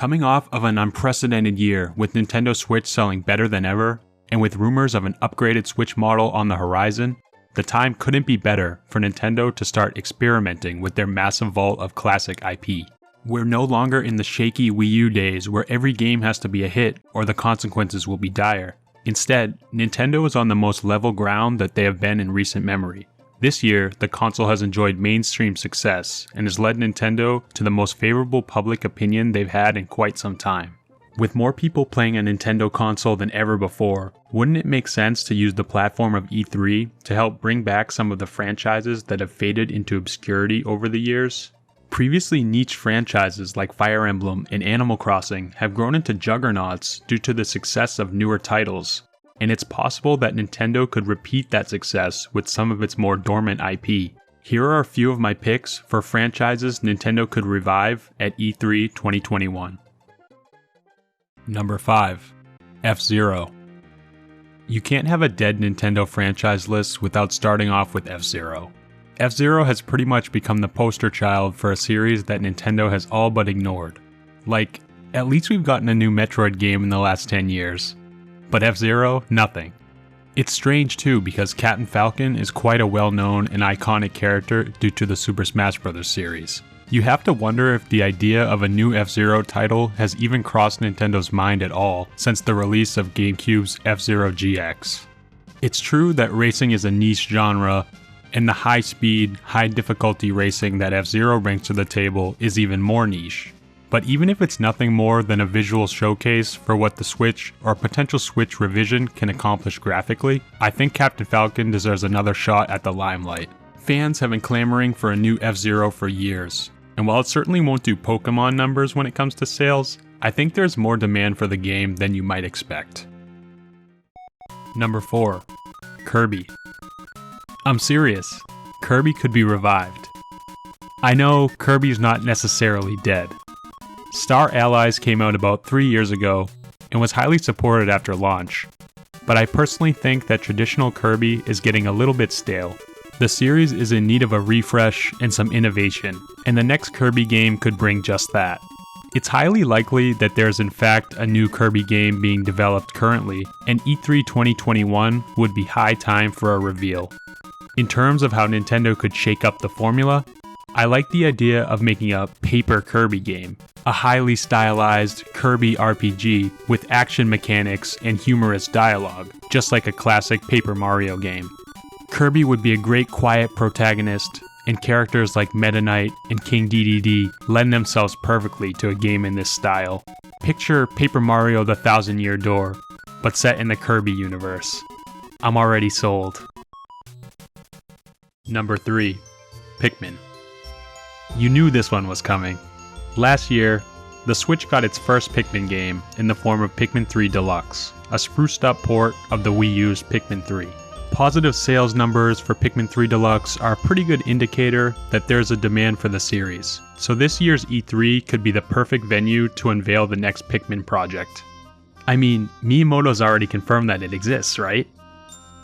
Coming off of an unprecedented year with Nintendo Switch selling better than ever, and with rumors of an upgraded Switch model on the horizon, the time couldn't be better for Nintendo to start experimenting with their massive vault of classic IP. We're no longer in the shaky Wii U days where every game has to be a hit or the consequences will be dire. Instead, Nintendo is on the most level ground that they have been in recent memory. This year, the console has enjoyed mainstream success and has led Nintendo to the most favorable public opinion they've had in quite some time. With more people playing a Nintendo console than ever before, wouldn't it make sense to use the platform of E3 to help bring back some of the franchises that have faded into obscurity over the years? Previously niche franchises like Fire Emblem and Animal Crossing have grown into juggernauts due to the success of newer titles, and it's possible that Nintendo could repeat that success with some of its more dormant IP. Here are a few of my picks for franchises Nintendo could revive at E3 2021. Number 5. FZero. You can't have a dead Nintendo franchise list without starting off with FZero. FZero has pretty much become the poster child for a series that Nintendo has all but ignored. Like, at least we've gotten a new Metroid game in the last 10 years. But FZero, nothing. It's strange too because Captain Falcon is quite a well-known and iconic character due to the Super Smash Bros. Series. You have to wonder if the idea of a new FZero title has even crossed Nintendo's mind at all since the release of GameCube's F-Zero GX. It's true that racing is a niche genre, and the high-speed, high-difficulty racing that F-Zero brings to the table is even more niche. But even if it's nothing more than a visual showcase for what the Switch or potential Switch revision can accomplish graphically, I think Captain Falcon deserves another shot at the limelight. Fans have been clamoring for a new F-Zero for years, and while it certainly won't do Pokemon numbers when it comes to sales, I think there's more demand for the game than you might expect. Number 4. Kirby. I'm serious, Kirby could be revived. I know Kirby's not necessarily dead. Star Allies came out about 3 years ago and was highly supported after launch, but I personally think that traditional Kirby is getting a little bit stale. The series is in need of a refresh and some innovation, and the next Kirby game could bring just that. It's highly likely that there's in fact a new Kirby game being developed currently, and E3 2021 would be high time for a reveal. In terms of how Nintendo could shake up the formula, I like the idea of making a paper Kirby game, a highly stylized Kirby RPG with action mechanics and humorous dialogue, just like a classic Paper Mario game. Kirby would be a great quiet protagonist, and characters like Meta Knight and King Dedede lend themselves perfectly to a game in this style. Picture Paper Mario: The Thousand Year Door, but set in the Kirby universe. I'm already sold. Number 3. Pikmin. You knew this one was coming. Last year, the Switch got its first Pikmin game in the form of Pikmin 3 Deluxe, a spruced up port of the Wii U's Pikmin 3. Positive sales numbers for Pikmin 3 Deluxe are a pretty good indicator that there's a demand for the series, so this year's E3 could be the perfect venue to unveil the next Pikmin project. I mean, Miyamoto's already confirmed that it exists, right?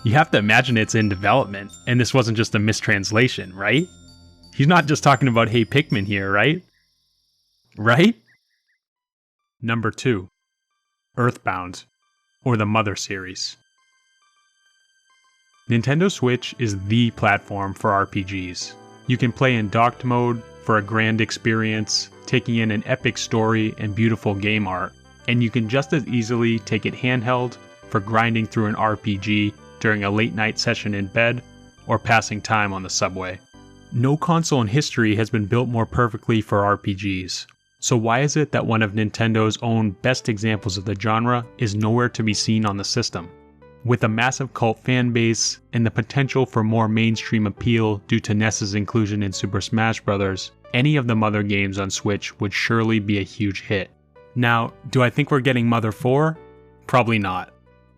You have to imagine it's in development, and this wasn't just a mistranslation, right? He's not just talking about Hey Pikmin here, right? Right? Number 2. Earthbound, or the Mother series. Nintendo Switch is the platform for RPGs. You can play in docked mode for a grand experience, taking in an epic story and beautiful game art, and you can just as easily take it handheld for grinding through an RPG during a late night session in bed or passing time on the subway. No console in history has been built more perfectly for RPGs, so why is it that one of Nintendo's own best examples of the genre is nowhere to be seen on the system? With a massive cult fan base and the potential for more mainstream appeal due to NES's inclusion in Super Smash Bros., any of the Mother games on Switch would surely be a huge hit. Now, do I think we're getting Mother 4? Probably not.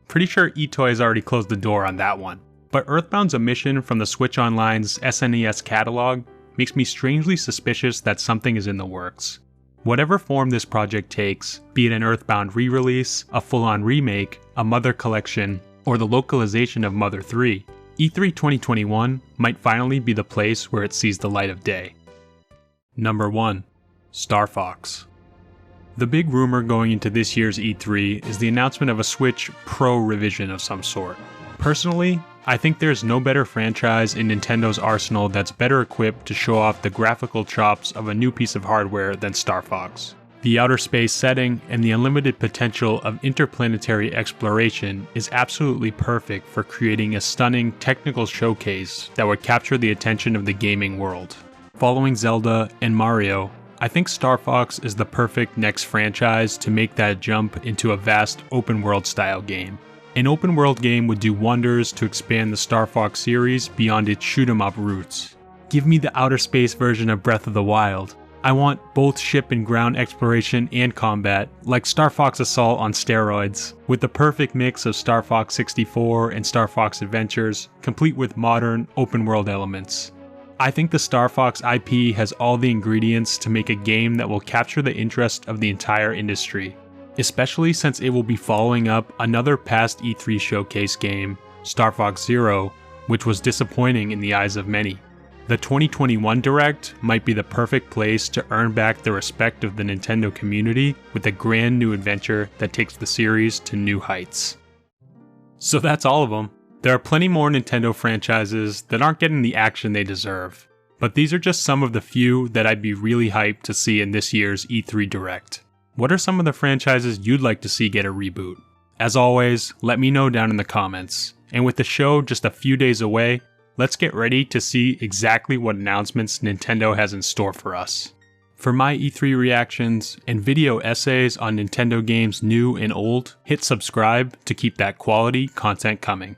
Pretty sure eToy has already closed the door on that one. But Earthbound's omission from the Switch Online's SNES catalog makes me strangely suspicious that something is in the works. Whatever form this project takes, be it an Earthbound re-release, a full-on remake, a Mother collection, or the localization of Mother 3, E3 2021 might finally be the place where it sees the light of day. Number 1. Star Fox. The big rumor going into this year's E3 is the announcement of a Switch Pro revision of some sort. Personally, I think there's no better franchise in Nintendo's arsenal that's better equipped to show off the graphical chops of a new piece of hardware than Star Fox. The outer space setting and the unlimited potential of interplanetary exploration is absolutely perfect for creating a stunning technical showcase that would capture the attention of the gaming world. Following Zelda and Mario, I think Star Fox is the perfect next franchise to make that jump into a vast open world style game. An open world game would do wonders to expand the Star Fox series beyond its shoot 'em up roots. Give me the outer space version of Breath of the Wild. I want both ship and ground exploration and combat, like Star Fox Assault on steroids, with the perfect mix of Star Fox 64 and Star Fox Adventures, complete with modern, open-world elements. I think the Star Fox IP has all the ingredients to make a game that will capture the interest of the entire industry, especially since it will be following up another past E3 showcase game, Star Fox Zero, which was disappointing in the eyes of many. The 2021 Direct might be the perfect place to earn back the respect of the Nintendo community with a grand new adventure that takes the series to new heights. So that's all of them. There are plenty more Nintendo franchises that aren't getting the action they deserve, but these are just some of the few that I'd be really hyped to see in this year's E3 Direct. What are some of the franchises you'd like to see get a reboot? As always, let me know down in the comments. And with the show just a few days away, let's get ready to see exactly what announcements Nintendo has in store for us. For my E3 reactions and video essays on Nintendo games new and old, hit subscribe to keep that quality content coming.